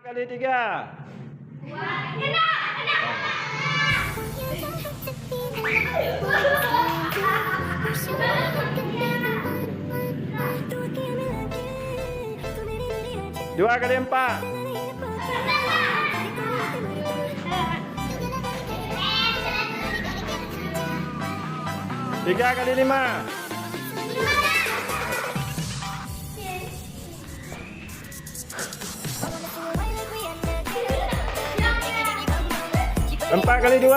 kali 3. Dua kali 4. 3 kali 5. 4 kali 2.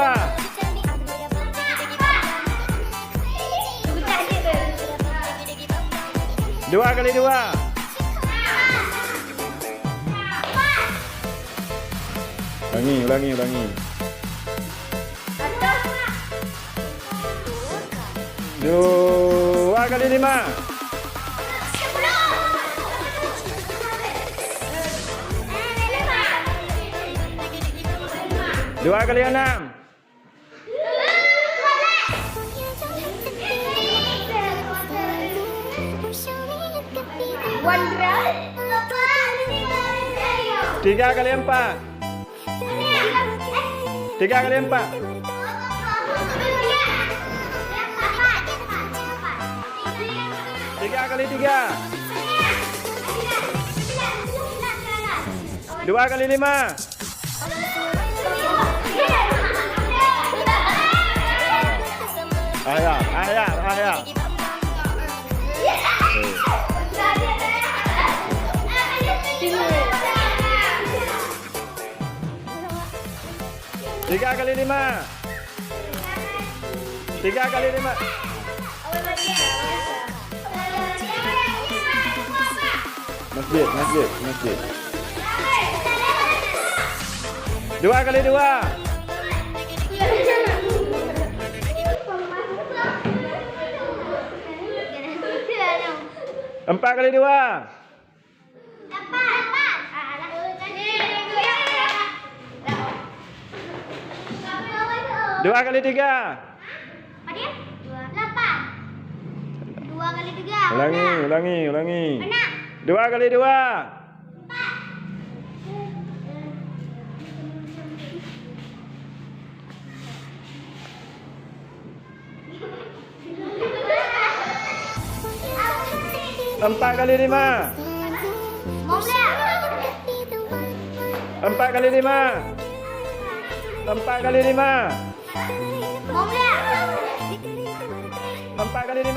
2 kali 2. ulangi. 2 kali 5. 2 kali 6. 3 kali 4. 3 kali 4. 3 kali 3. 2 kali 5. ayah. 3 kali 5. 3 kali 5. masjid. 2 kali 2. 4 kali 2. 2 kali 3. 2 kali 3. Ulangi. 2 kali 2. 4 kali 5. 4 kali 5. 4 kali 5. 4 kali 5.